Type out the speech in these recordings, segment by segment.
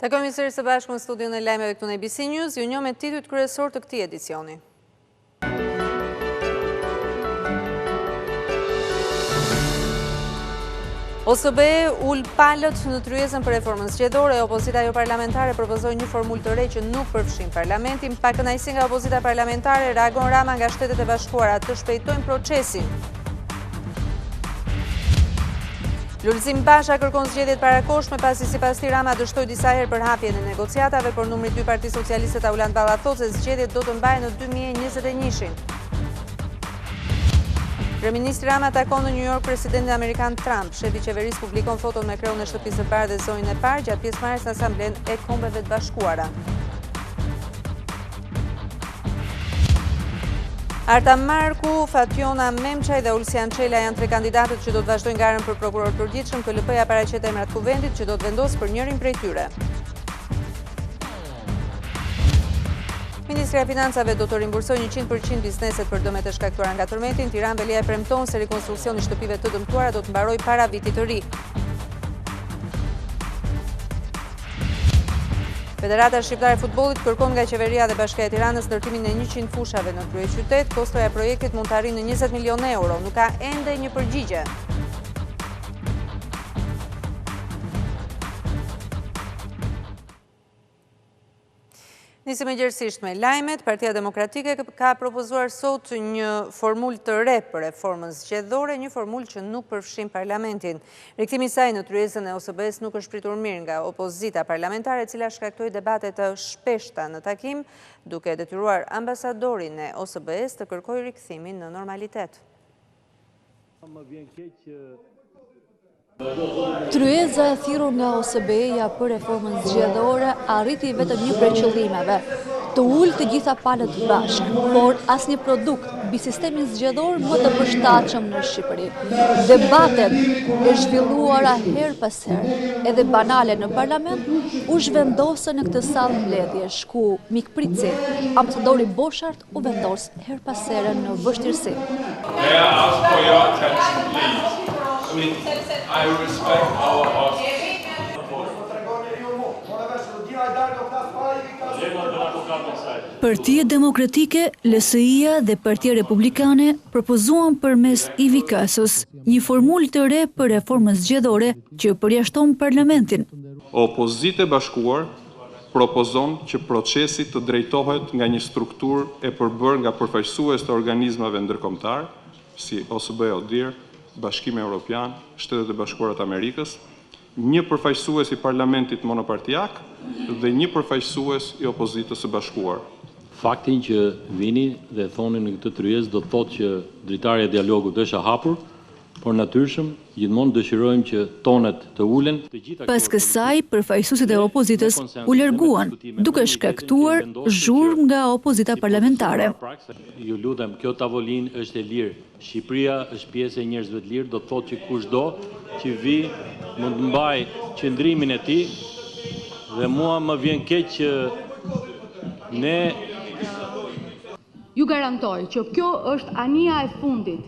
Takojmë sërish së bashku në studion e lajmeve këtu në ABC News, ju njoh me titujt kryesor të këtij edicioni. OSB ul palët në tryezën për reformën zgjedhore, opozita jo parlamentare propozoi një formulë të re që nuk përfshin parlamentin. Pa kënaqësi nga opozita parlamentare, reagon Rama nga Shtetet e Bashkuara të shpejtojnë procesin. Lulzim Basha kërkon zgjedhjet parakoshme pasi sipas tij Rama dështoi disa herë për hapjen e negociatave, por numri 2 Partisë Socialiste Taulant Balla thotë se zgjedhjet do të mbahen në 2021-shin. Kryeministri Rama takon në New York presidentin amerikan Trump. Shefi i qeverisë publikon foton me kreun e shtëpisë së parë dhe zonjën e parë gjatë pjesëmarrjes në Asamblenë e Kombeve të Bashkuara. Arta Marku, Fatjona Memçaj dhe Ulsian Çela janë tre kandidatët që do të vazhdojnë garën për prokuror përgjithshëm. KLP-ja paraqet emrat kuvendit që do të vendosë për njërin prej tyre. Ministria e Financave do të rimbursojë 100% bizneset për dëmet e shkaktuara nga tërmeti. Tiranë Velia premton se rikonstruksioni i shtëpive të dëmtuara do të mbarojë para vitit të ri. Federata Shqiptare e Futbollit kërkon nga qeveria dhe Bashkia e Tiranës ndërtimin e 100 fushave në kryeqytet. Kostoja e projektit mund të arrijë në 20 milionë euro. Nuk ka ende një përgjigje. Nisim e gjerësisht me lajmet. Partia Demokratike ka propozuar sot një formulë të re për reformën zgjedhore, një formulë që nuk përfshin parlamentin. Rikthimi i saj në tryezën e OSB-s nuk është pritur mirë nga opozita parlamentare, e cila shkaktoi debate të shpeshta në takim, duke detyruar ambasadorin e OSB-s të kërkojë rikthimin në normalitet. Tryeza e thirrur nga OSB-ja për reformën zgjedhore arriti vetëm një prej qëllimeve, të ulë të gjitha palët bashkë, por asnjë produkt mbi sistemin zgjedhor më të përshtatshëm në Shqipëri. Debatet e zhvilluara her pas here, edhe banale në parlament, u zhvendosën në këtë sallë mbledhjesh, ku mikpritësi, ambasadori Boshart u vendos her pas here në vështirësi. I respect our host. Partia Demokratike, LSI-ja dhe Partia Republikane propozuan përmes Ivi Kasos një formulë të re për reformën zgjedhore që përjashton parlamentin. Opozita e Bashkuar propozon që procesi të drejtohet nga një strukturë e përbërë nga përfaqësues të organizmave ndërkombëtar, si OSBE-ODIHR, Bashkimi Evropian, Shtetet e Bashkuara të Amerikës, një përfaqësues i parlamentit monopartiak dhe një përfaqësues i opozitës së bashkuar. Faktin që vini dhe thoni në këtë tryezë do të thotë që dritarja e dialogut është e hapur, por natyrshëm gjithmonë dëshirojmë që tonet të ulen. Pas kësaj, përfaqësuesit e opozitës u larguan, duke shkaktuar zhurmë nga opozita parlamentare. Ju lutem, kjo tavolinë është e lirë. Shqipëria është pjesë e njerëzve të lirë, do të thotë që kushdo që vi mund të mbaj qëndrimin e tij dhe mua më vjen keq që ne ju garantoj që kjo është anija e fundit.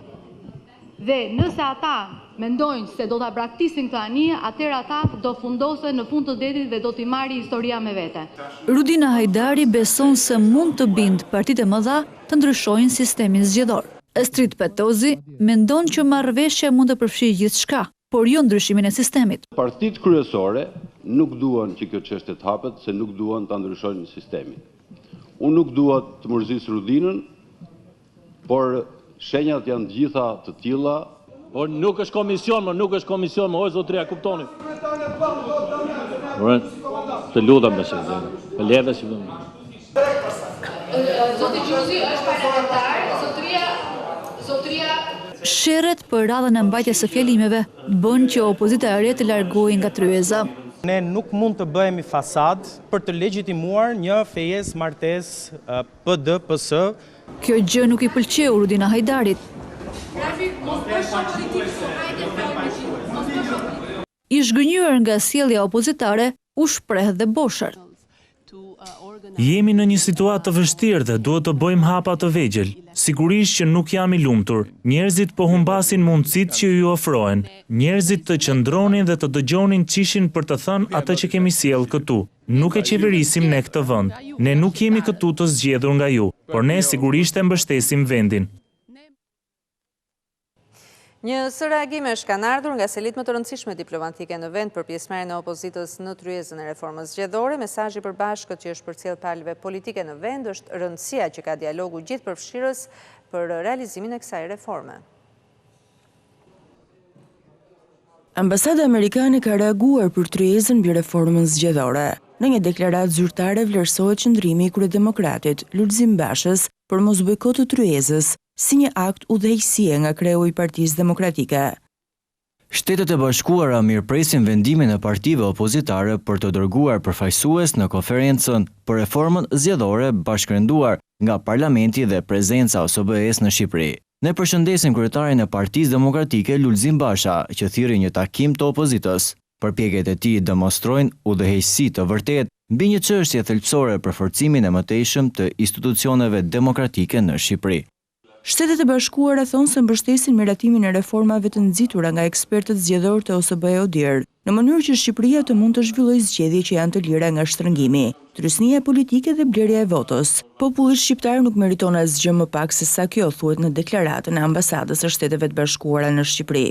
Dhe nëse ata mendojnë se do ta braktisin këtë anije, atëherë ata do fundosen në fund të detit dhe do t'i marrë historia me vete. Rudina Hajdari beson se mund të bindë partitë e mëdha të ndryshojnë sistemin zgjedhor. Estrid Petozi mendon që marrëveshja mund të përfshijë gjithçka, por jo ndryshimin e sistemit. Partitë kryesore nuk duan që kjo çështje të hapet, se nuk duan ta ndryshojnë sistemin. Unë nuk dua të mërzis Rudinën, por shenjat janë gjitha të tilla. Por nuk është komision, o zotria, kuptoni. Të lutem me shëndet. Me leve si vëmë. Zoti Gjuzi është parlamentar, zotria Sherret për radhën e mbajtjes së fjalimeve bën që opozita e re të largohej nga tryeza. Ne nuk mund të bëhemi fasad për të legjitimuar një fejes martes PD-PS. Kjo gjë nuk i pëlqeu Rudina Hajdarit. I zhgënjur nga sjellja opozitare, u shpreh dhe Boshart. Jemi në një situatë të vështirë dhe duhet të bëjmë hapa të vegjël. Sigurisht që nuk jam i lumtur. Njerëzit po humbasin mundësitë që ju ofrohen. Njerëzit të qëndronin dhe të dëgjonin çishin për të thënë atë që kemi sjellë këtu. Nuk e qeverisim ne këtë vend. Ne nuk jemi këtu të zgjedhur nga ju, por ne sigurisht e mbështesim vendin. Një së reagimesh kanë ardhur nga selit më të rëndësishme diplomatike në vend për pjesëmarrjen e opozitës në tryezën e reformës zgjedhore. Mesazhi i përbashkët që është përcjell palëve politike në vend është rëndësia që ka dialogu gjithëpërfshirës për realizimin e kësaj reforme. Ambasada amerikane ka reaguar për tryezën mbi reformën zgjedhore. Në një deklaratë zyrtare vlerësohet qëndrimi i kryedemokratit Lulzim Bashës për mos bojkot të tryezës, si një akt udhëheqësie nga kreu i Partisë Demokratike. Shtetet e Bashkuara mirëpresin vendimin e partive opozitare për të dërguar përfaqësues në konferencën për reformën zgjedhore bashkërenduar nga Parlamenti dhe prezenca OSBE-s në Shqipëri. Ne përshëndesim kryetarin e Partisë Demokratike Lulzim Basha, që thirrri një takim të opozitës. Përpjekjet e tij demonstrojnë udhëheqësi të vërtetë mbi një çështje thelbësore për forcimin e mëtejshëm të institucioneve demokratike në Shqipëri. Shtetet e Bashkuara thonë se mbështesin miratimin e reformave të nxitura nga ekspertët zgjedhor të OSBE-ODIR, në mënyrë që Shqipëria të mund të zhvillojë zgjedhje që janë të lira nga shtrëngimi, trysnia politike dhe blerja e votës. Populli shqiptar nuk meriton asgjë më pak se sa kjo, thuhet në deklaratën e ambasadës së Shteteve të Bashkuara në Shqipëri.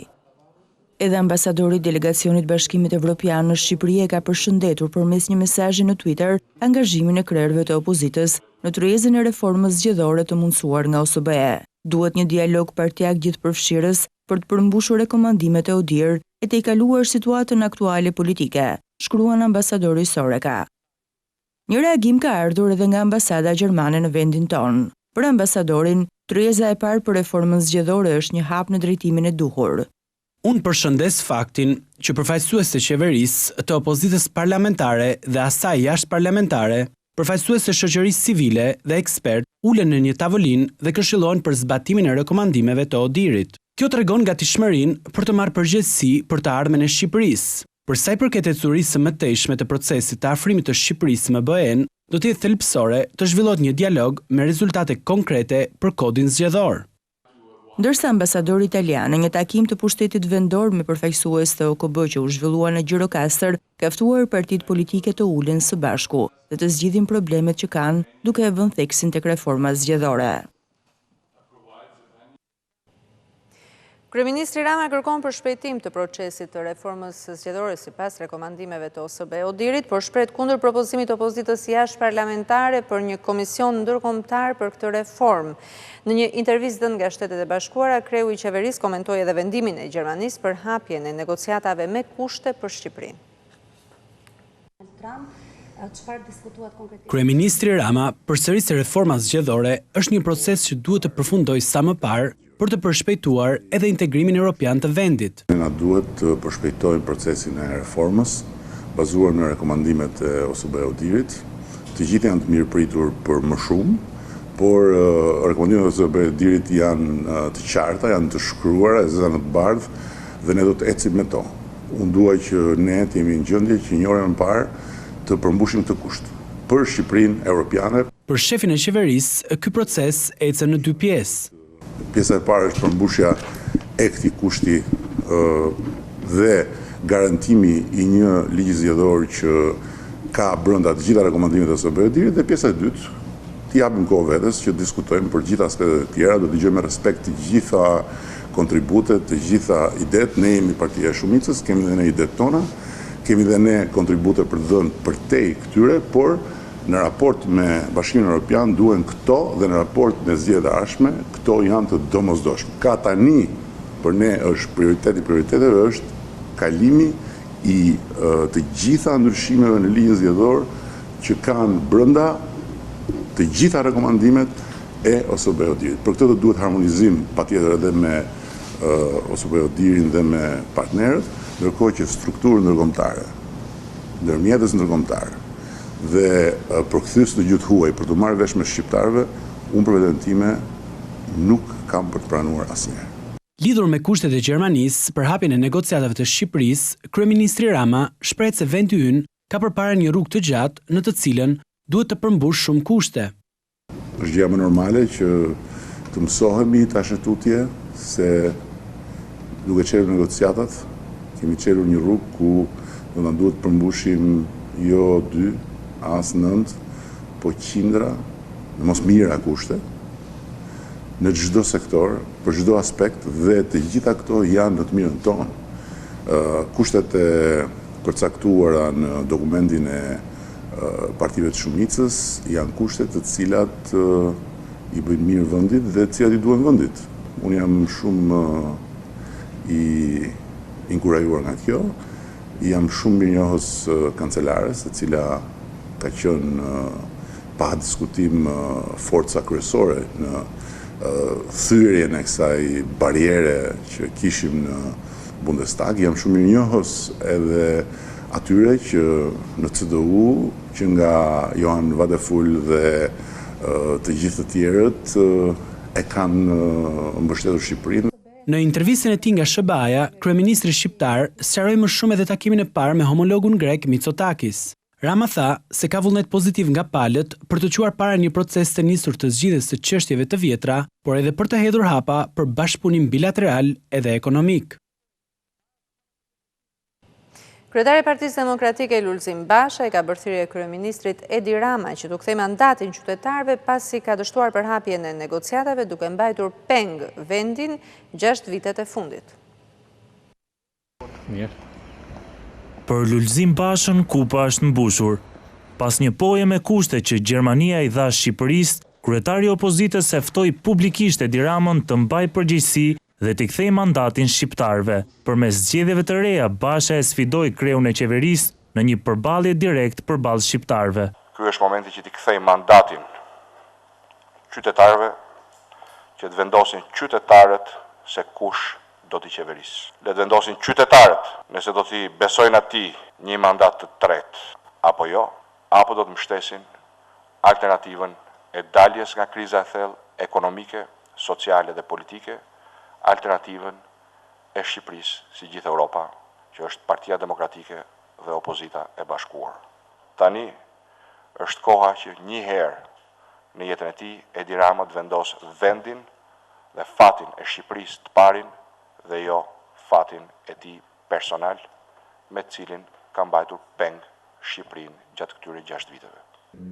Edhe ambasadori i delegacionit Bashkimit Evropian në Shqipëri e ka përshëndetur përmes një mesazhi në Twitter angazhimin e krerëve të opozitës në tryezën e reformës zgjedhore të mundsuar nga OSBE. Duhet një dialog partijak gjithëpërfshirës për të përmbushur rekomandimet e ODIR e të i kaluar situatën aktuale politike, shkruan ambasadori Soreka. Një reagim ka ardhur edhe nga ambasada gjermane në vendin tonë. Për ambasadorin, tryeza e parë për reformën zgjedhore është një hap në drejtimin e duhur. Unë përshëndes faktin që përfaqësues të qeverisë, të opozitës parlamentare dhe asaj jashtë parlamentare, përfaqësues të shoqërisë civile dhe ekspert ulen në një tavolinë dhe këshillojnë për zbatimin e rekomandimeve të ODIR-it. Kjo tregon gatishmërinë për të marrë përgjegjësi për të ardhmen e Shqipërisë. Për sa i përket ecurisë së mëtejshme të procesit të afrimit të Shqipërisë me BE-n, do të jetë thelbësore të zhvillohet një dialog me rezultate konkrete për kodin zgjedhor. Ndërsa ambasadori italian në një takim të pushtetit vendor me përfaqësues të OKB që u zhvillua në Gjirokastër, ka ftuar partitë politike të ulen së bashku dhe të zgjidhin problemet që kanë, duke e vënë theksin tek reforma zgjedhore. Kryeministri Rama kërkon përshpejtim të procesit të reformës zgjedhore sipas rekomandimeve të OSBE-ODIR-it, por shpreh kundër propozimit të opozitës jashtëparlamentare për një komision ndërkombëtar për këtë reformë. Në një intervistë dhënë nga Shtetet e Bashkuara, kreu i qeverisë komentoi edhe vendimin e Gjermanisë për hapjen e negociatave me kushte për Shqipërinë. Kryeministri Rama përsëris se reforma zgjedhore është një proces që duhet të përfundojë sa më parë për të përshpejtuar edhe integrimin evropian të vendit. Na duhet të përshpejtojmë procesin e reformës, bazuar në rekomandimet e OSBE-ODIR-it. Të gjithë janë të mirëpritur për më shumë, por rekomandimet e OSBE-ODIR-it janë të qarta, janë të shkruara, janë të bardhë dhe ne do të ecim me to. Unë dua që ne të jemi në gjendje që një orë më parë të përmbushim këtë kusht për Shqipërinë evropiane. Për shefin e qeverisë, ky proces ecën në dy pjesë. Pjesa e parë është përmbushja e këtij kushti dhe garantimi i një ligji zgjedhor që ka brenda të gjitha rekomandimet e OSBE-ODIR-it, dhe pjesa e dytë t'i japim kohë vetes që diskutojmë për gjitha aspektet e tjera, do të dëgjojmë me respekt të gjitha kontributet, të gjitha idet. Ne jemi partia e shumicës, kemi dhe ne idet tona, kemi dhe ne kontribute për të dhënë përtej këtyre, por në raport me Bashkimin Evropian duhen këto dhe në raport me zgjedhjet e ardhshme këto janë të domosdoshme. Ka tani për ne është prioriteti prioriteteve është kalimi i të gjitha ndryshimeve në ligjin zgjedhor që kanë brenda të gjitha rekomandimet e OSBE-ODIR-it. Për këtë do duhet harmonizim patjetër edhe me OSBE-ODIR-in dhe me partnerët, ndërkohë që strukturë ndërkombëtare, ndërmjetës ndërkombëtare dhe përkthyes të gjuhë huaj për të marrë vesh me shqiptarëve, unë për veten time nuk kam për të pranuar asnjëherë. Lidhur me kushtet e Gjermanisë për hapjen e negociatave të Shqipërisë, kryeministri Rama shpreh se vendi ynë ka përpara një rrugë të gjatë në të cilën duhet të përmbush shumë kushte. Është gjë më normale që të mësohemi tash në tutje se duke çelur negociatat, kemi çelur një rrugë ku do na duhet të përmbushim jo 2, as 9, po qindra, në mos mira kushte, në çdo sektor, për çdo aspekt, dhe të gjitha këto janë në të mirën tonë. Kushtet e përcaktuara në dokumentin e partive të shumicës janë kushtet të cilat i bëjnë mirë vendit dhe të cilat i duhen vendit. Unë jam shumë i inkurajuar nga kjo, jam shumë mirënjohës kancelares, e cila ka qenë pa diskutim forca kryesore në thyrjen e kësaj bariere që kishim në Bundestag. Jam shumë mirënjohës edhe atyre që në CDU, që nga Johan Vadeful dhe të gjithë të tjerët e kanë mbështetur Shqipërinë. Në intervistën e tij nga SBA-ja, kryeministri shqiptar sqaroi më shumë edhe takimin e parë me homologun grek Mitsotakis. Rama tha se ka vullnet pozitiv nga palët për të quar para një proces të nisur të zgjidhjes së çështjeve të vjetra, por edhe për të hedhur hapa për bashkëpunim bilateral edhe ekonomik. Kryetari i Partisë Demokratike Lulzim Basha e ka bërë thirrje kryeministrit Edi Rama që t'u kthejë mandatin qytetarëve pasi ka dështuar përhapjen e negociatave duke mbajtur peng vendin 6 vitet e fundit. Për Lulzim Bashën, kupa është mbushur. Pas një poje me kushte që Gjermania i dha Shqipërisë, kryetari i opozitës e ftoi publikisht Edi Ramën të mbajë përgjegjësi dhe t'i kthejë mandatin shqiptarëve. Përmes zgjedhjeve të reja, Basha e sfidoi kreun e qeverisë në një përballje direkt përballë shqiptarëve. Ky është momenti që t'i kthej mandatin qytetarëve, që të vendosin qytetarët se kush do t'i qeverisë. Le të vendosin qytetarët nëse do t'i besojnë atij një mandat të tretë apo jo, apo do të mbështesin alternativën e daljes nga kriza e thellë ekonomike, sociale dhe politike, alternativën e Shqipërisë si gjithë Europa, që është Partia Demokratike dhe Opozita e Bashkuar. Tani është koha që një herë në jetën e tij Edi Rama të vendos vendin dhe fatin e Shqipërisë të parin dhe jo fatin e tij personal me të cilin ka mbajtur peng Shqipërinë gjatë këtyre 6 viteve.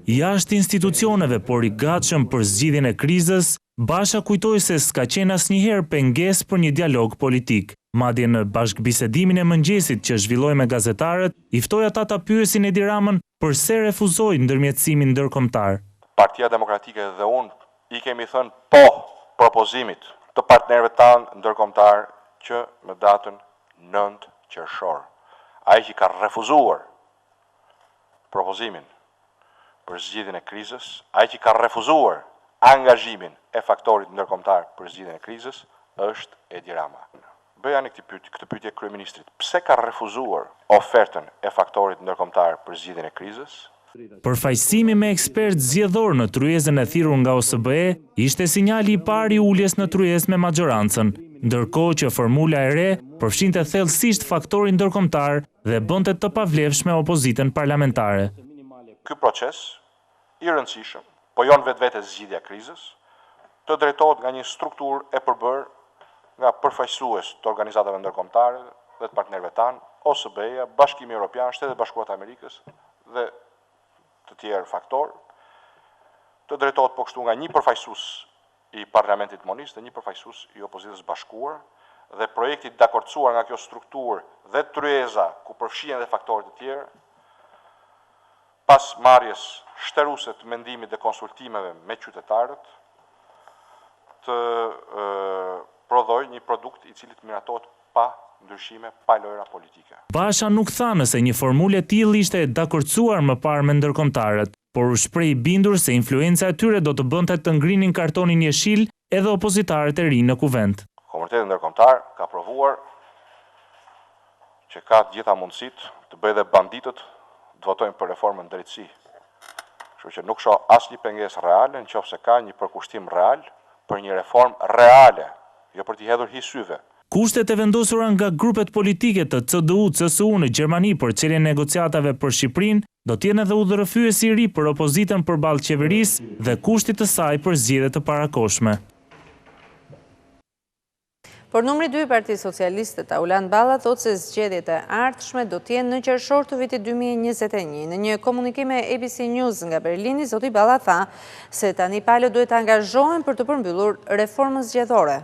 Jashtë institucioneve, por i gatshëm për zgjidhjen e krizës, Basha kujtoi se s'ka qenë asnjëherë pengesë për një dialog politik. Madje në bashkëbisedimin e mëngjesit që zhvilloi me gazetarët, i ftoi ata ta pyesin Edi Ramën pse refuzoi ndërmjetësimin ndërkombëtar. Partia Demokratike dhe unë i kemi thënë po propozimit të partnerëve tanë ndërkombëtar që në datën 9 qershor. Ai që ka refuzuar propozimin për zgjidhjen e krizës, ai që ka refuzuar angazhimin e faktorit ndërkombëtar për zgjidhjen e krizës është Edi Rama. Bëja në këtë pyetje kryeministrit, pse ka refuzuar ofertën e faktorit ndërkombëtar për zgjidhjen e krizës? Përfaqësimi me ekspert zgjedhor në tryezën e thirrur nga OSBE ishte sinjali i parë i uljes në tryezë me majorancën, ndërkohë që formula e re përfshinte thellësisht faktorin ndërkombëtar dhe bënte të pavlefshme opozitën parlamentare. Ky proces i rëndësishëm, po jo vetvete zgjidhja e krizës, të drejtohet nga një strukturë e përbërë nga përfaqësues të organizatave ndërkombëtare dhe të partnerëve tanë, OSBE-ja, Bashkimi Evropian, Shtetet e Bashkuara të Amerikës dhe të tjerë faktorë, të drejtohet po kështu nga një përfaqësues i Parlamentit Monist dhe një përfaqësues i Opozitës Bashkuar, dhe projekti i dakordsuar nga kjo strukturë dhe tryeza ku përfshihen dhe faktorë të tjerë, pas marrjes shtëruse të mendimit dhe konsultimeve me qytetarët, të prodhoj një produkt i cili të miratohet pa ndryshime, pa lojra politike. Basha nuk tha nëse një formulë e tillë ishte e dakordsuar më parë me ndërkombëtarët, por u shpreh i bindur se influenca e tyre do të bënte të ngrinin kartonin jeshil edhe opozitarët e rinj në kuvent. Komuniteti ndërkombëtar ka provuar që ka të gjitha mundësitë të bëjë dhe banditët të votojnë për reformën drejtësi. Kështu që nuk shoh asnjë pengesë reale nëse ka një përkushtim real për një reformë reale, jo për t'i hedhur hi syve. Kushtet e vendosura nga grupet politike të CDU, CSU në Gjermani për çeljen e negociatave për Shqipërinë do t'jenë edhe udhërrëfyes i ri për opozitën përballë qeverisë dhe kushtit të saj për zgjedhje të parakoshme. Por numri 2 i Partisë Socialiste Taulan Balla thotë se zgjedhjet e ardhshme do t'jenë në qershor të vitit 2021. Në një komunikim me ABC News nga Berlini, zoti Balla tha se tani palët duhet të angazhohen për të përmbyllur reformën zgjedhore.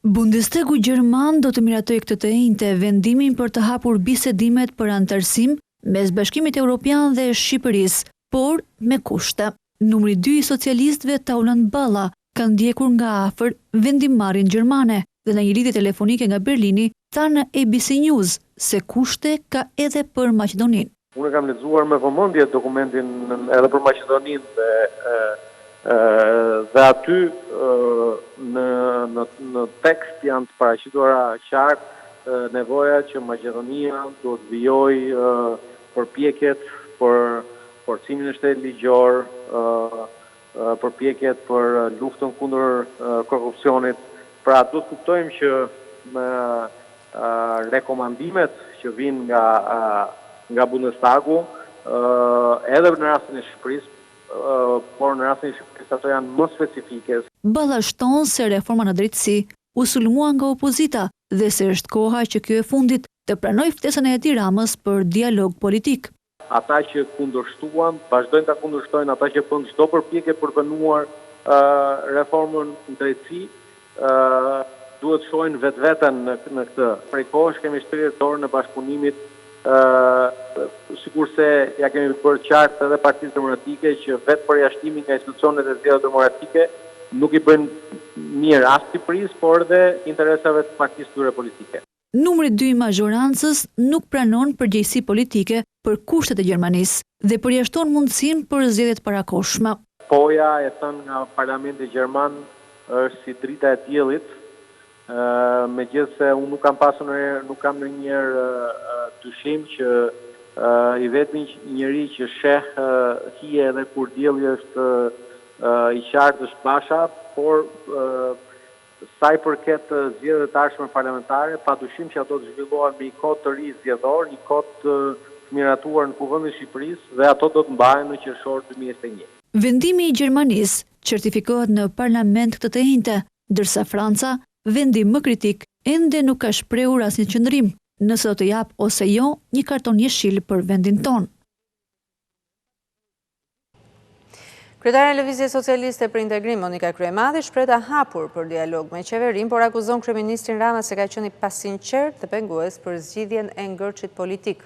Bundestegu Gjerman do të miratojë këtë të njëjtë vendimin për të hapur bisedimet për anëtarësim mes Bashkimit Evropian dhe Shqipërisë, por me kushte. Numri 2 i socialistëve Taulan Balla kanë ndjekur nga afër vendimmarrjen gjermane dhe në një lidhje telefonike nga Berlini tha në ABC News se kushte ka edhe për Maqedoninë. Unë kam lexuar me vëmendje dokumentin edhe për Maqedoninë dhe aty në tekst janë të paraqitura qartë nevoja që Maqedonia duhet vijojë përpjekjet për forcimin e shtetit ligjor, përpjekjet për luftën kundër korrupsionit. Pra duhet kuptojmë që me rekomandimet që vinë nga Bundestagu, edhe në rastin e Shqipërisë, por në rastin e Shqipërisë ato janë më specifike. Balla shton se reforma në drejtësi u sulmua nga opozita dhe se është koha që ky e fundit të pranojë ftesën e Edi Ramës për dialog politik. Ata që kundërshtuan, vazhdojnë ta kundërshtojnë, ata që bën çdo përpjekje për bënuar reformën në drejtësi, duhet shohin vetveten në këtë. Prej kohësh kemi shtritur dorën e bashkëpunimit, sikurse ja kemi bërë qartë edhe Partisë Demokratike që vetë përjashtimi nga institucionet e zgjedhjeve demokratike nuk i bëjnë mirë as Shqipërisë, por edhe interesave të partisë tyre politike. Numri 2 i mazhorancës nuk pranon përgjegjësi politike për kushtet e Gjermanisë dhe përjashton mundësinë për zgjedhjet parakoshme. Poja e thënë nga Parlamenti Gjerman është si drita e diellit, megjithëse unë nuk kam ndonjëherë dyshim që i vetmi njeri që sheh hije edhe kur dielli është i qartë është Basha, por sa i përket zgjedhjeve të ardhshme parlamentare, padyshim që ato të zhvillohen me një kod të ri zgjedhor, një kod të miratuar në kuvendin e Shqipërisë dhe ato do të mbahen në qershor 2021. Vendimi i Gjermanisë certifikohet në parlament këtë të njëjtë, ndërsa Franca, vendi më kritik, ende nuk ka shprehur asnjë qëndrim nëse do të jap ose jo një karton jeshil për vendin tonë. Kryetare e Lëvizjes Socialiste për Integrim, Monika Kryemadhi, shpreh të hapur për dialog me qeverinë, por akuzon kryeministrin Rama se ka qenë i pasinqert dhe pengues për zgjidhjen e ngërçit politik.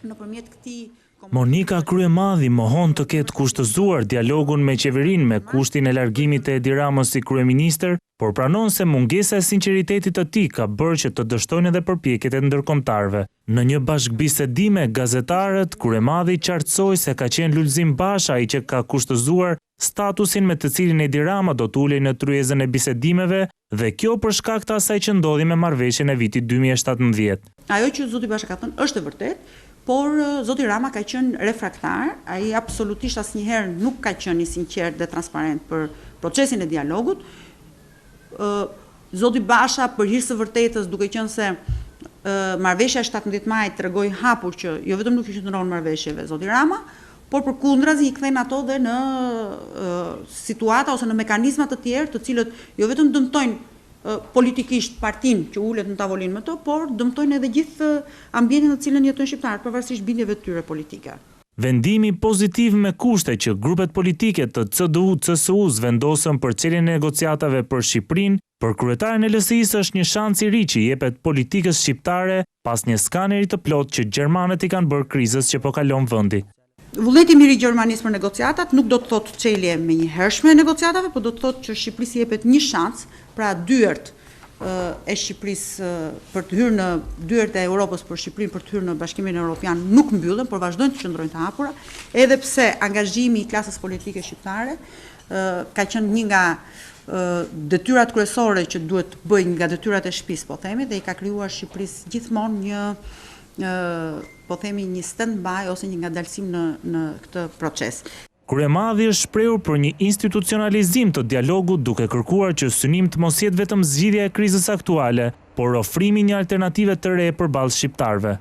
Nëpërmjet këtij Monika Kryemadhi mohon të ketë kushtëzuar dialogun me qeverinë me kushtin e largimit të Edi Ramës si kryeministër, por pranon se mungesa e sinqeritetit të tij ka bërë që të dështojnë edhe përpjekjet e ndërkombëtarëve. Në një bashkëbisedim me gazetarët, Kryemadhi qartësoi se ka qenë Lulzim Basha ai që ka kushtëzuar statusin me të cilin Edi Rama do të ulej në tryezën e bisedimeve dhe kjo për shkak të asaj që ndodhi me marrëveshjen e vitit 2017. Ajo që zoti Basha ka thënë është e vërtetë, por zoti Rama ka qenë refraktar, ai absolutisht asnjëherë nuk ka qenë i sinqert dhe transparent për procesin e dialogut. Zoti Basha për hir të vërtetës, duke qenë se marrëveshja e 17 majit tregoi hapur që jo vetëm nuk i qëndron marrëveshjeve zoti Rama, por përkundrazi i kthen ato dhe në situata ose në mekanizma të tjerë, të cilët jo vetëm dëmtojnë politikisht partinë që ulet në tavolinë me to, por dëmtojnë edhe gjithë ambientin në cilën jetojnë shqiptarët, pavarësisht bindjeve të tyre politike. Vendimi pozitiv me kushte që grupet politike të CDU-CSU-s vendosën për çeljen e negociatave për Shqipërinë, për kryetaren e LSI-s është një shans i ri që jepet politikës shqiptare pas një skaneri të plot që gjermanët i kanë bërë krizës që po kalon vendi. Vullneti i mirë i Gjermanisë për negociatat nuk do të thotë çelje me një hershme e negociatave, por do të thotë që Shqipërisë jepet një shans, pra dyert e Shqipërisë për të hyrë në dyert e Europës për Shqipërinë për të hyrë në Bashkimin Evropian nuk mbyllen, por vazhdojnë të qëndrojnë të hapura, edhe pse angazhimi i klasës politike shqiptare ka qenë një nga detyrat kryesore që duhet të bëjnë nga detyrat e shtëpisë, po themi, dhe i ka krijuar Shqipërisë gjithmonë një po themi një stand-by ose një ngadalësim në këtë proces. Kryemadhi është shprehur për një institucionalizim të dialogut duke kërkuar që synim të mos jetë vetëm zgjidhja e krizës aktuale, por ofrimi një alternative të re përballë shqiptarëve.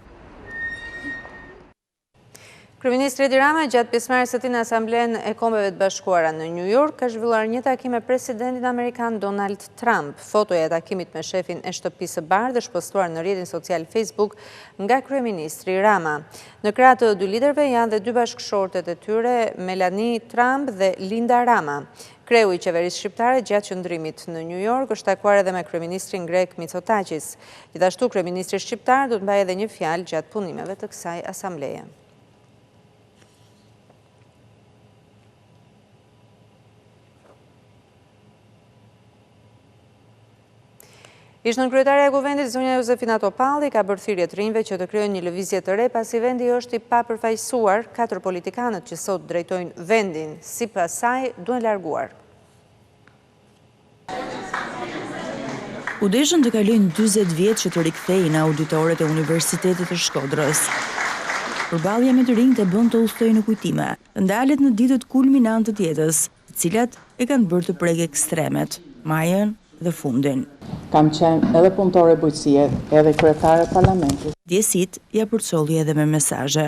Kryeministri Edi Rama gjatë pjesëmarrjes së tij në Asamblenë e Kombeve të Bashkuara në New York ka zhvilluar një takim me presidentin amerikan Donald Trump. Fotoja e takimit me shefin e Shtëpisë së Bardhë është postuar në rrjetin social Facebook nga kryeministri Rama. Në krah të dy liderëve janë dhe dy bashkëshortet e tyre, Melanie Trump dhe Linda Rama. Kreu i qeverisë shqiptare gjatë qëndrimit në New York është takuar edhe me kryeministrin grek Mitsotakis. Gjithashtu kryeministri shqiptar do të mbajë edhe një fjalë gjatë punimeve të kësaj asambleje. Ish-nën kryetaria e Kuvendit zonja Josefina Topalli ka bërë thirrje të rinjve që të krijojnë një lëvizje të re pasi vendi është i papërfaqësuar, 4 politikanët që sot drejtojnë vendin sipas saj duhen larguar. U deshën të kalojnë 40 vjet që të rikthejnë auditorët e Universitetit të Shkodrës. Përballja me të rinjtë e bën të udhtojë në kujtime, të ndalet në ditët kulminante të jetës, të cilat e kanë bërë të prek ekstremet, majën dhe fundin. Kam qenë edhe punëtore bujqësie, edhe kryetare parlamentit. Djesit ja përcolli edhe me mesazhe.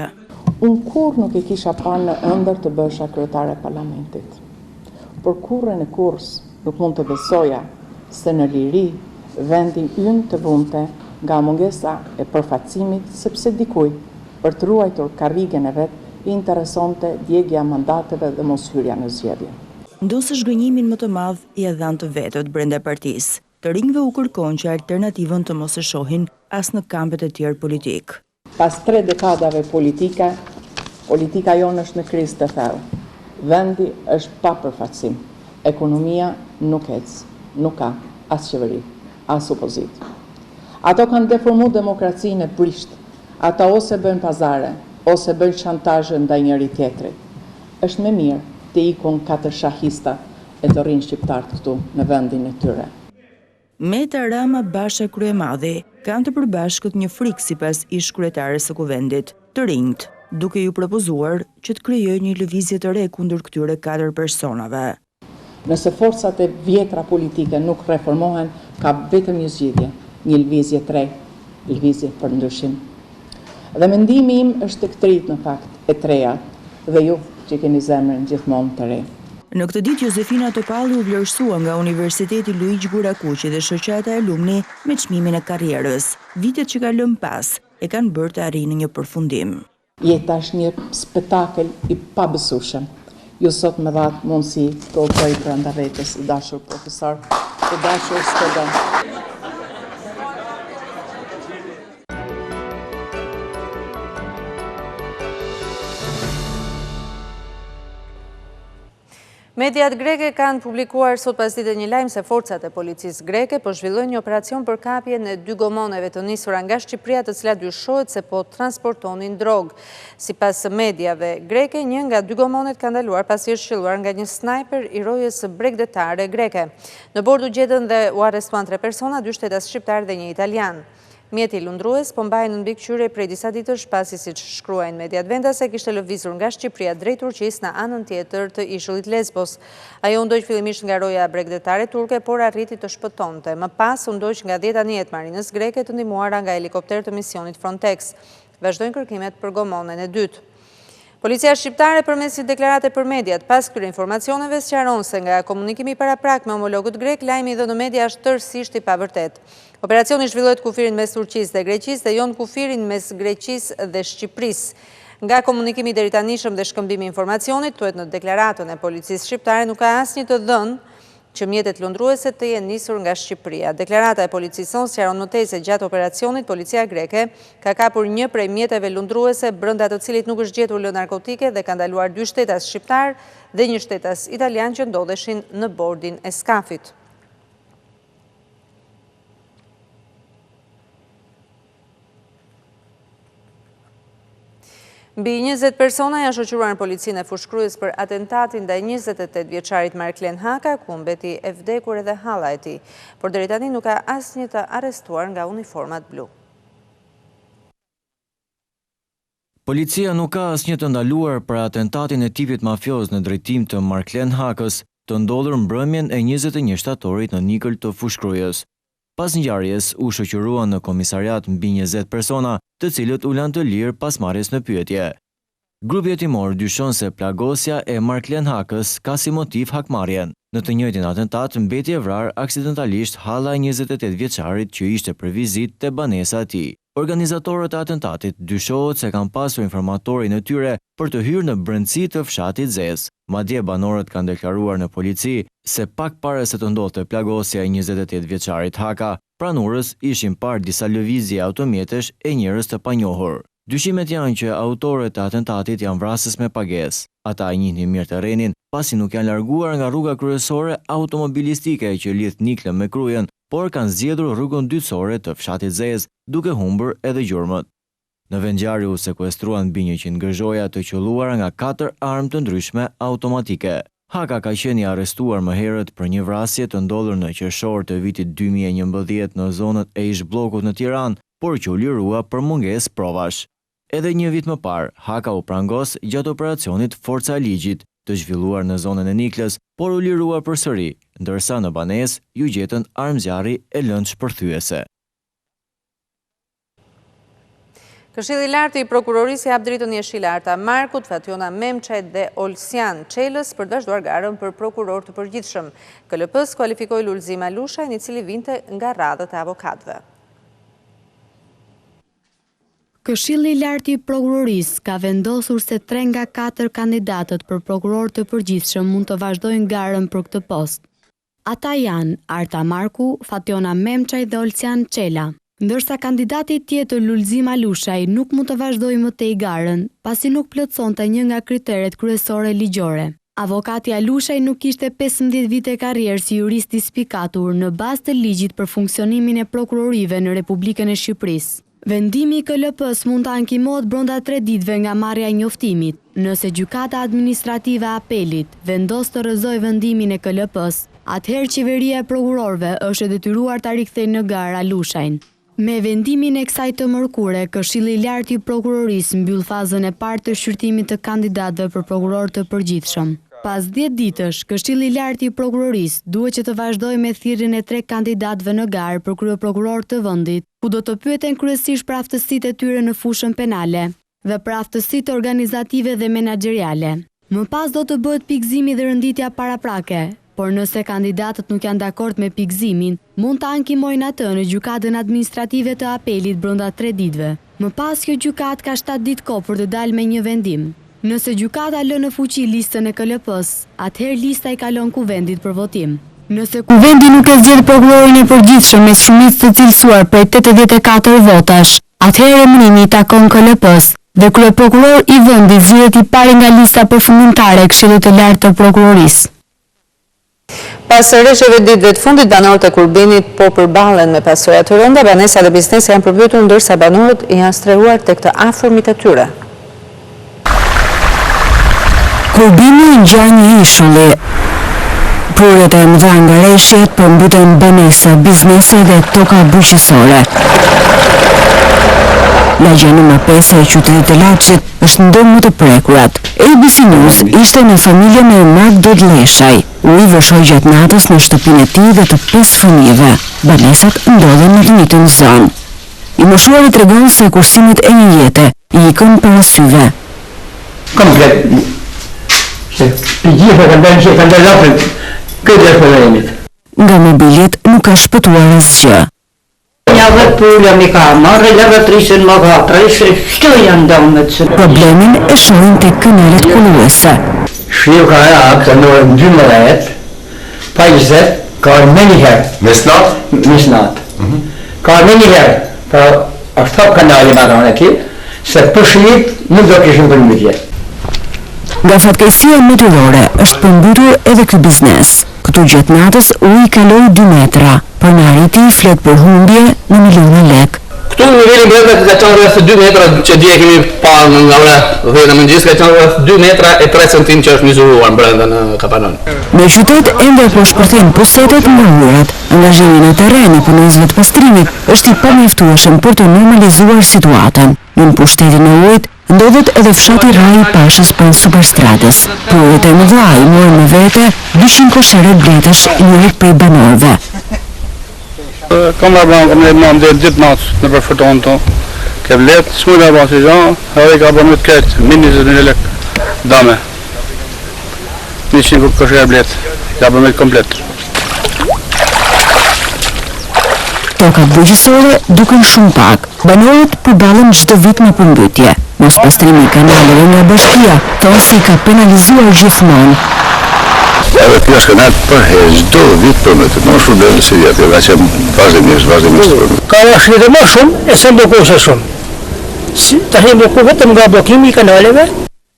Unë kur nuk e kisha parë në ëndër të bësha kryetare parlamentit. Por kurrën e kurrës nuk mund të besoja se në liri vendin ynë të vunte nga mungesa e përfaqësimit sepse dikuj për të ruajtur karrigen e vet i interesonte djegja mandateve dhe mos hyrja në zgjedhje. Ndosë shgënjimin më të madh i edhan të vetët brenda partisë. Të rinjve u kërkon që alternativën të mos e shohin as në kampet e tjerë politik. Pas 3 dekadave politika jonë është në krizë të thellë. Vendi është pa përfaqësim. Ekonomia nuk ec, nuk ka as qeveri, as opozit. Ato kanë deformuar demokracinë e prisht. Ata ose bëjnë pazare, ose bëjnë shantazhe ndaj njëri tjetrit. Është më mirë të ikon 4 shahista e të rinë shqiptarët këtu në vendin e tyre. Meta, Rama, Basha, Kryemadhi kanë të përbashkët një frikë sipas ish kryetares së Kuvendit, të rinjt, duke ju propozuar që të krijojë një lëvizje të re kundër këtyre 4 personave. Nëse forcat e vjetra politike nuk reformohen, ka vetëm një zgjidhje, një lëvizje të re, lëvizje për ndryshim. Dhe mendimi im është tek trit në fakt e treja dhe ju që keni zemrën gjithmonë të re. Në këtë ditë, Josefina Topalli u vlerësua nga Universiteti Luigi Gurakuqi dhe shoqata e alumni me çmimin e karrierës. Vitet që ka lënë pas e kanë bërë të arrijnë një përfundim. Jeta është një spektakël i pabesueshëm. Ju sot më dhat mundësi të udhëtoj brenda vetes, i dashur profesor, i dashur student. Mediat greke kanë publikuar sot pasdite një lajm se forcat e policisë greke po zhvillojnë një operacion për kapjen e 2 gomoneve të nisura nga Shqipëria, të cilat dyshohet se po transportonin drogë. Sipas mediave greke, një nga 2 gomonet ka ndaluar pasi është shëlluar nga një snajper i rojës bregdetare greke. Në bord u gjetën dhe u arrestuan 3 persona, 2 shtetas shqiptar dhe 1 italian. Mjeti lundrues po mbajnë në mbikëqyrje prej disa ditësh pasi, siç shkruajnë mediat vendase, kishte lëvizur nga Shqipëria drejt Turqisë në anën tjetër të ishullit Lesbos. Ajo u ndoq fillimisht nga roja bregdetare turke, por arriti të shpëtonte. Më pas u ndoq nga 10 anijet marinës greke të ndihmuara nga helikopter të misionit Frontex. Vazhdojnë kërkimet për gomonen e dytë. Policia shqiptare përmes një deklarate për mediat pas këtyre informacioneve sqaron se nga komunikimi paraprak me homologët grek, lajmi dhënë në media është tërësisht i pavërtet. Operacioni zhvillohet kufirin mes Turqisë dhe Greqisë dhe jo në kufirin mes Greqisë dhe Shqipërisë. Nga komunikimi deri tanishëm dhe shkëmbimi i informacionit, thuhet në deklaratën e policisë shqiptare, nuk ka asnjë të dhënë që mjetet lundruese të jenë nisur nga Shqipëria. Deklarata e policisë sonë sqaron më tej se gjatë operacionit, policia greke ka kapur një prej mjeteve lundruese brenda të cilit nuk është gjetur lënë narkotike dhe ka ndaluar 2 shtetas shqiptar dhe 1 shtetas italian që ndodheshin në bordin e skafit. Mbi 20 persona janë shoqëruar në policinë e Fushkryes për atentatin ndaj 28 vjeçarit Marklen Haka, ku mbeti e vdekur edhe halla e tij, por deri tani nuk ka asnjë të arrestuar nga uniformat blu. Policia nuk ka asnjë të ndaluar për atentatin e tipit mafioz në drejtim të Marklen Hakës, të ndodhur mbrëmjen e 21 shtatorit në Nikël të Fushkryes. Pas ngjarjes u shoqëruan në komisariat mbi 20 persona, të cilët u lanë të lirë pas marrjes në pyetje. Grupi hetimor dyshon se plagosja e Marklen Hakës ka si motiv hakmarrjen. Në të njëjtin atentat mbeti e vrarë aksidentalisht halla e 28 vjeçarit që ishte për vizitë te banesa e tij. Organizatorët e atentatit dyshohet se kanë pasur informatorin e tyre për të hyrë në brendësi të fshatit Zez. Madje banorët kanë deklaruar në polici se pak para se të ndodhte plagosja e 28 vjeçarit Haka, pranurës ishin parë disa lëvizje automjetesh e njerëz të panjohur. Dyshimet janë që autorët e atentatit janë vrasës me pagesë. Ata e njihnin mirë terrenin, pasi nuk janë larguar nga rruga kryesore automobilistike që lidh Niklën me Krujen, por kanë zgjedhur rrugën dytësore të fshatit Zez, duke humbur edhe gjurmët. Në vendngjarje u sekuestruan mbi 100 gëzhoja të qelluara nga 4 armë të ndryshme automatike. Haka ka qenë i arrestuar më herët për një vrasje të ndodhur në qershor të vitit 2011 në zonën e ish bllokut në Tiranë, por që u lirua për mungesë provash. Edhe një vit më parë, Haka u prangos gjatë operacionit Forca e Ligjit, të zhvilluar në zonën e Niklës, por u lirua përsëri, ndërsa në banesë ju gjetën armëzjarri e lëndë shpërthyese. Këshilli i lartë i prokurorisë jap drejtën Jeshilarta Markut, Fatjona Memçajt dhe Olsian Çelës për të vazhduar garën për prokuror të përgjithshëm. KLP-s kualifikoi Lulzim Alushajn, i cili vinte nga radhët e avokatëve. Këshilli i lartë i prokurorisë ka vendosur se 3 nga 4 kandidatët për prokuror të përgjithshëm mund të vazhdojnë garën për këtë post. Ata janë Arta Marku, Fatjona Memçaj dhe Olsian Çela, ndërsa kandidati tjetër Lulzim Alushaj nuk mund të vazhdojë më tej garën, pasi nuk plotësonte një nga kriteret kryesore ligjore. Avokati Alushaj nuk kishte 15 vite karrierë si jurist i spikatur në bazë të ligjit për funksionimin e prokurorive në Republikën e Shqipërisë. Vendimi i KLP-s mund të ankimohet brenda 3 ditëve nga marrja e njoftimit. Nëse gjykata administrative e apelit vendos të rrëzojë vendimin e KLP-s, atëherë qeveria e prokurorëve është e detyruar ta rikthejë në garë Alushajn. Me vendimin e kësaj të mërkure, Këshilli i lartë i prokurorisë mbyll fazën e parë të shqyrtimit të kandidatëve për prokuror të përgjithshëm. Pas 10 ditësh, Këshilli i lartë i prokurorisë duhet që të vazhdojë me thirrjen e 3 kandidatëve në garë për kryeprokuror të vendit, ku do të pyeten kryesisht për aftësitë e tyre në fushën penale dhe për aftësitë organizative dhe menaxheriale. Më pas do të bëhet pikëzimi dhe rënditja paraprake, por nëse kandidatët nuk janë dakord me pikëzimin, mund të ankimojnë atë në gjykatën administrative të apelit brenda 3 ditëve. Më pas kjo gjykatë ka 7 ditë kohë për të dalë me një vendim. Nëse gjykata lë në fuqi listën e KLP-s, atëherë lista i kalon kuvendit për votim. Nëse kuvendi nuk e zgjedh prokurorin e përgjithshëm me shumicë të cilësuar prej 84 votash, atëherë emërimi i takon KLP-s dhe kryeprokuror i vendit zgjedhet i pari nga lista përfundimtare e Këshillit të lartë të prokurorisë. Pas rreshjeve ditëve të fundit, banorët e Kurbinit po përballen me pasoja të rënda, banesa dhe biznesi janë përmbytur ndërsa banorët janë strehuar tek të afërmit e tyre. Kurbini ngjan një ishulli. Prurjet e mëdha nga rreshjet përmbytën banesa, biznese dhe toka bujqësore. Lagja nr. 5 e qytetit të Laçit është ndër më të prekurat. ABC News ishte në familje me Mark Dodleshaj. Uji vërshoi gjatë natës në shtëpinë e tij dhe të 5 fëmijëve. Banesat ndodhen në të njëjtën zonë. I moshuari tregon se kursimet e një jete i ikën para syve. Komplet. I gjithë kanë dalë këtë e përrejmit. Nga mobiljet nuk ka shpëtuar asgjë. Një dhe pulla mi ka marrë, lavatrishën më gatra, shto janë dëmët. Problemin e shohin tek kanalet kulluese. Shriu ka e akë në orën 12, pa 20, ka orë me njëherë. Mesnat? Mesnat. Ka orë me njëherë, pra është top kanali ma kanë ati, se për shrit nuk do kishën përmbytje. Nga fatkeqësia natyrore është përmbytur edhe ky biznes. Këtu gjatë natës uji kaloi 2 metra, por në arriti flet për humbje në miliona lek. Këtu niveli brenda ka qenë rreth 2 metra, që dje kemi parë nga ora 10 në mëngjes, ka qenë rreth 2 metra e 3 centim që është mizuruar brenda në kapanon. Në qytet ende po shpërthen pusetet nga urat. Angazhimi në terren i punëzve të pastrimit është i pamjaftueshëm për të normalizuar situatën. Në pushtetin e ujit ndodhet edhe fshati Rai i Pashës pranë superstradës. Prurjet e mëdha i morën me vete 200 koshere bletësh njëri prej banorëve. Kam Albania, kam dhe ditë natë në përfëton të ke vlet, s'mu në bërë si gjanë, edhe ka bërë më të këtë, mini 20.000 lek dame. 100 kërshë e vlet, ka bërë më të komplet. Tokat bërgjësore duken shumë pak. Banorët përballen çdo vit me përmbytje. Mos pastrimi i kanaleve nga bashkia, thonë si ka penalizuar gjithmonë. Edhe kjo është kanal për herë, çdo vit përmbytet. Mos problem si vjetë, nga që vazhdimisht. Ka rashit më shumë, e se blokohë shumë. Të hejmë blokohë vetëm nga blokimi i kanaleve.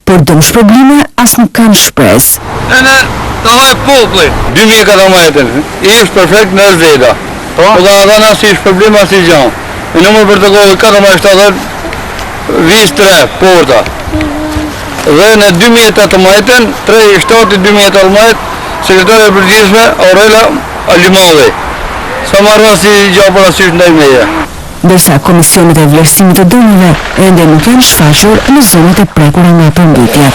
Por dëmsh probleme as nuk kanë shpresë. Në të haj populli. 2014, ishtë perfekt në Elveda. Po da dhe nësë ishtë probleme as i gjanë. E numër për të kohë 1470, vis 3, porta. Dhe në 2018, 3/7/2018, sekretare e përgjithshme Aurela Alimadhi. Sa marrë si gjatë për asysh ndaj meje. Ndërsa komisionet e vlerësimit të dëmeve ende nuk janë shfaqur në zonat e prekura nga përmbytja.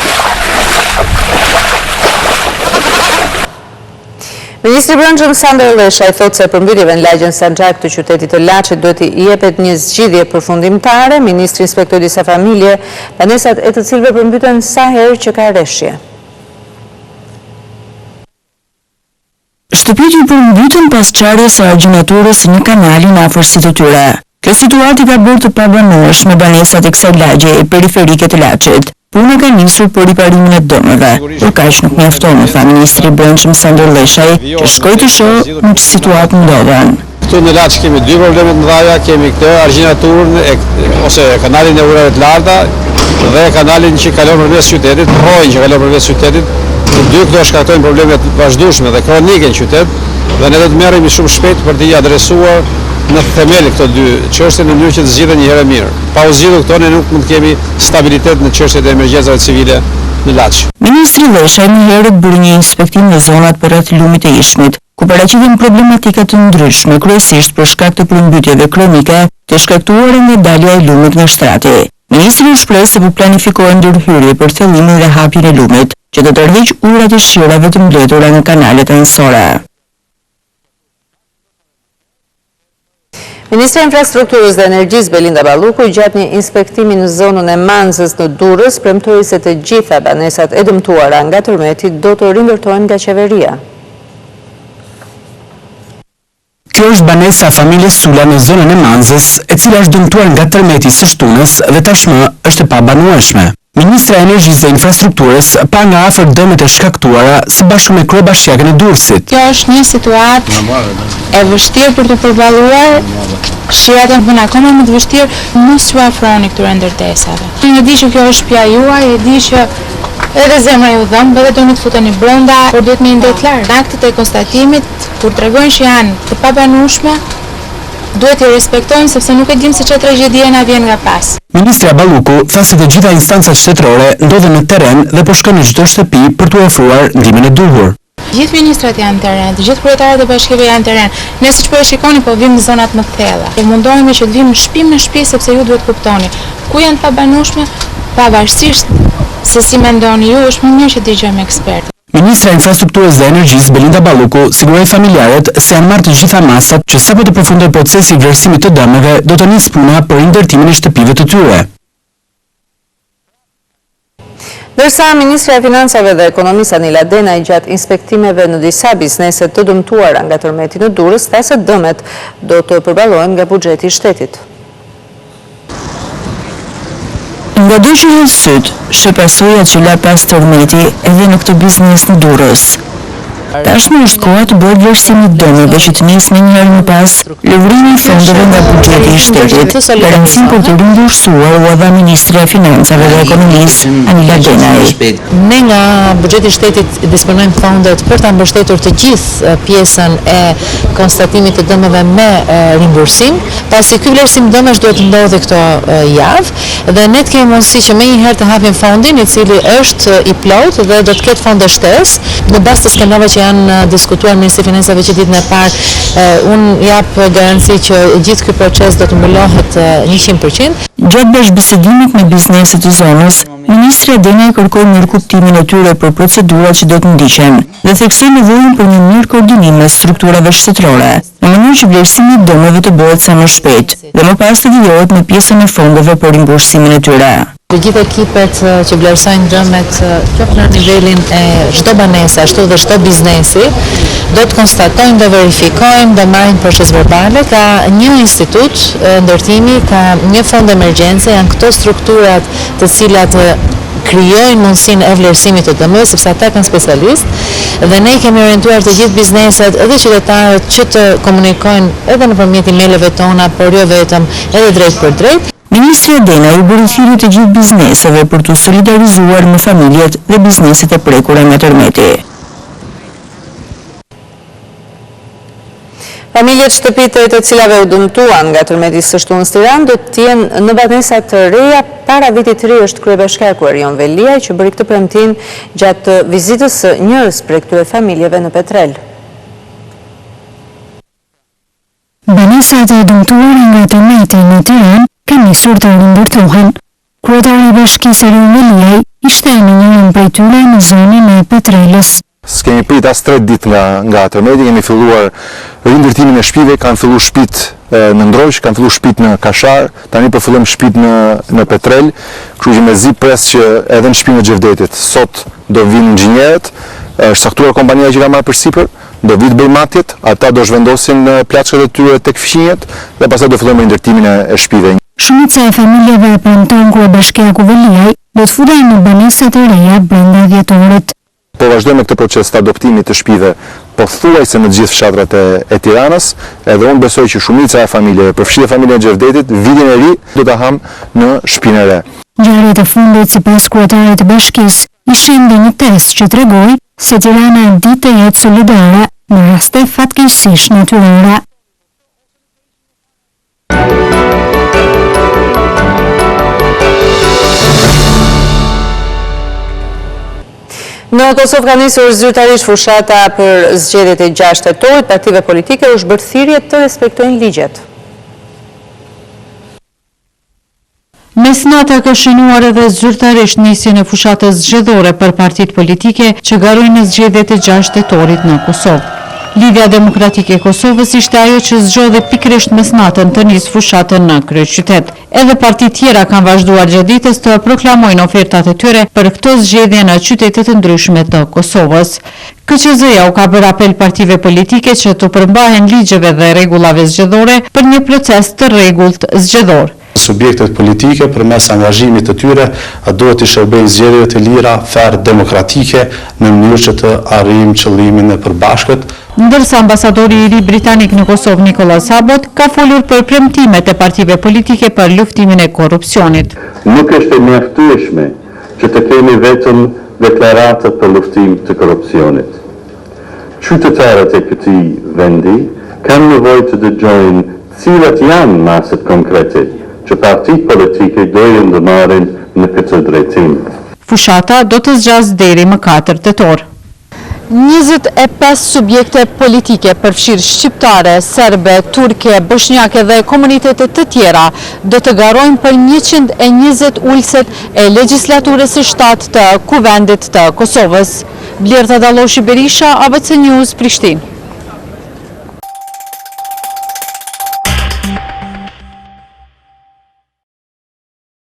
Ministri i Brendshëm Sandër Leshaj thotë se përmbytjeve në lagjen Sanxhak të qytetit të Laçit duhet i jepet një zgjidhje përfundimtare. Ministri inspektor disa familje, banesat e të cilëve përmbyten sa herë që ka rreshje. Shtëpitë përmbytën pas çarjes së argjinaturës në kanalin afërsi të tyre. Kjo situatë ka bërë të pabanueshme banesat e kësaj lagje periferike të Laçit. Puna ka nisur për riparimin e dëmeve, por kaq nuk mjafton, tha ministri i Brendshëm Sandër Leshaj, që shkoi të shohë në ç'i situatë ndodhen. Këtu në Laç kemi dy probleme të mëdha, kemi këtë argjinaturën ose kanalin e urave të larta dhe kanalin që kalon përmes qytetit, rrojën që kalon përmes qytetit. Të dy këto shkaktojnë probleme të vazhdueshme dhe kronike në qytet dhe ne do të merremi shumë shpejt për t'i adresuar në themel këto dy çështje në mënyrë që të zgjidhen një herë mirë. Pa u zgjidhur këto ne nuk mund të kemi stabilitet në çështjet e emergjencave civile në Laç. Ministri Leshaj më herët bëri një inspektim në zonat përreth lumit të Ishmit, ku paraqiten problematika të ndryshme, kryesisht për shkak të përmbytjeve kronike të shkaktuara nga dalja e lumit nga shtrati. Ministri u shpreh se po planifikohen ndërhyrje për thellimin dhe hapjen e lumit, që do të tërheqë ujrat e shirave të mbledhura nga kanalet anësore. Ministri i Infrastrukturës dhe Energjisë Belinda Balluku gjatë një inspektimi në zonën e Manzës në Durrës premtoi se të gjitha banesat e dëmtuara nga tërmeti do të rindërtohen nga qeveria. Kjo është banesa familjes Sula në zonën e Manzës, e cila është dëmtuar nga tërmeti së shtunës dhe tashmë është e pabanueshme. Ministra e Energjisë dhe Infrastrukturës pa nga afër dëmet e shkaktuara së bashku me kryebashkiakën e Durrësit. Kjo është një situatë e vështirë për të përballuar. Shirat janë punë akoma më të vështirë, mos ju afroni këtyre ndërtesave. E di që kjo është shtëpia juaj, e di që edhe zemra ju dhëmb, edhe doni të futeni brenda, por duhet me ndet larg. Aktet e konstatimit, kur tregojnë që janë të pabanueshme, duhet i respektojmë sepse nuk e dim se çfarë tragjedie na vjen nga pas. Ministra Balluku tha se të gjitha instancat shtetërore ndodhen në terren dhe po shkojnë në çdo shtëpi për t'u ofruar ndihmën e duhur. Gjithë ministrat janë në terren, të gjithë kryetarët e bashkive janë në terren. Ne siç po e shikoni po vim në zonat më të thella. Ne mundohemi që të vim shtëpi me shtëpi sepse ju duhet kuptoni ku janë të pabanueshme, pavarësisht se si mendoni ju, është më mirë që të dëgjojmë ekspertë. Ministra e Infrastrukturës dhe Energjisë Belinda Balluku siguroi familjarët se janë marrë të gjitha masat që sapo të përfundojë procesi i vlerësimit të dëmeve do të nisë puna për rindërtimin e shtëpive të tyre. Ndërsa Ministra e Financave dhe Ekonomisë Anila Denaj gjatë inspektimeve në disa bizneset të dëmtuara nga tërmeti në Durrës, tha se dëmet do të përballohen nga buxheti i shtetit. Nga do që në syt, shqiptarësoja që la pas tërmeti edhe në këtë biznes në Durrës. Tashmë është koha të bërë vlerësimit dëmeve që të nisë në njëherë më pas lëvrimi i fondeve nga buxheti i shtetit. Garancin për të rimbursuar u dha Ministria e Financave dhe Ekonomisë Anila Denaj. Ne nga buxheti i shtetit disponojmë fondet për ta mbështetur të gjithë pjesën e konstatimit të dëmeve me rimbursim. Pasi ky vlerësim dëmesh duhet të ndodhi këto javë dhe ne kemi mundësi që më njëherë të hapim fondin i cili është i plotë dhe do të ketë fonde shtesë në bazë të skemave që janë diskutuar Ministri i Financave që ditën e parë. Unë jap garanci që gjithë ky proces do të mbëlohet 100%. Gjatë bashkëbisedimit me bizneset të zonës, Ministria Denaj kërkoi mirëkuptimin e tyre për procedurat që do të ndiqen dhe theksoi nevojën për një mirë koordinim me strukturave shtetërore. Në mënyrë që vlerësimi i dëmeve të bëhet sa më shpejt dhe më pas të vijohet me pjesën e fondeve për rimbursimin e tyre. Të gjithë ekipet që vlerësojnë dëmet, qoftë në nivelin e çdo banese, ashtu dhe çdo biznesi, do të konstatojnë, do verifikojnë, do marrin proces verbale, ka një institut ndërtimi, ka një fond emergjence, janë këto strukturat të cilat krijojnë mundësinë e vlerësimit të dëmeve, sepse ata kanë specialistë dhe ne kemi orientuar të gjithë bizneset edhe qytetarët që të komunikojnë edhe nëpërmjet emaileve tona, por jo vetëm, edhe drejt për drejt. Ministri Edena u bëri thirrje të gjithë bizneseve për të solidarizuar me familjet dhe bizneset e prekura nga tërmeti. Familjet shtëpitë të cilave u dëmtuan nga tërmeti së shtunës Tiranë do të jenë në banesa të reja para vitit të ri, është kryebashkiaku Erion Veliaj që bëri këtë premtim gjatë vizitës së njërës prej këtyre familjeve në Petrel. Banesat e dëmtuara nga tërmeti në Tiranë kanë nisur të rindërtohen. Kryetari i bashkisë Erion Veliaj ishte në njërin prej tyre në zonën e Petrelës. S'kemi prit as 3 ditë nga tërmeti, kemi filluar rindërtimin e shtëpive, kanë filluar shtëpitë në Ndroq, kanë filluar shtëpitë në Kashar, tani po fillojmë shtëpitë në Petrel, kështu që mezi pres që edhe në shtëpinë e Xhevdetit sot do vinë inxhinierët, është saktuar kompania që ka marrë përsipër, do vitë bëjmatjet, ata do zhvendosin plaçkat e tyre tek fqinjet dhe pastaj do fillojmë rindërtimin e shtëpive. Shumica e familjeve premton kryebashkiaku Veliaj do të futej në banesat e reja brenda dhjetorit. Po vazhdojmë këtë proces të adoptimit të shtëpive pothuajse në të gjithë fshatrat e Tiranës, edhe unë besoj që shumica e familjeve, përfshirë familjen e Xhevdetit, vitin e ri do ta ham në shtëpinë e re. Ngjarjet e fundit sipas kryetarit të bashkisë ishin dhe një test që tregoi se Tirana di të jetë solidare në raste fatkeqësisht natyrore. Në Kosovë ka nisur zyrtarisht fushata për zgjedhjet e 6 shtatorit, partive politike u bërë thirrje të respektojnë ligjet. Mesnata ka shënuar edhe zyrtarisht nisjen e fushatës zgjedhore për partitë politike që garojnë në zgjedhjet e 6 shtatorit në Kosovë. Lidhja Demokratike e Kosovës ishte ajo që zgjodhi pikërisht mesnatën të nisë fushatën në kryeqytet. Edhe partitë tjera kanë vazhduar gjatë ditës të proklamojnë ofertat e tyre për këto zgjedhje në qytete të ndryshme të Kosovës. KQZ-ja u ka bërë apel partive politike që të përmbahen ligjeve dhe rregullave zgjedhore për një proces të rregullt zgjedhor. Subjektet politike përmes angazhimit të tyre duhet të shërbejnë zgjedhjeve të lira, fair, demokratike në mënyrë që të arrijmë qëllimin e përbashkët. Ndërsa ambasadori i ri britanik në Kosovë Nicholas Abbott ka folur për premtimet e partive politike për luftimin e korrupsionit. Nuk është e mjaftueshme që të kemi vetëm deklaratat për luftim të korrupsionit. Qytetarët e këtij vendi kanë nevojë të dëgjojnë cilat janë maset konkrete që partitë politike dojnë të marrin në këtë drejtim. Fushata do të zgjasë deri më 4 tetor. 25 subjekte politike përfshirë shqiptare, serbe, turke, bosnjake dhe komunitete të tjera do të garojnë për 120 ulset e legjislaturës së 7 të Kuvendit të Kosovës. Blerta Dalloshi Berisha, ABC News, Prishtinë.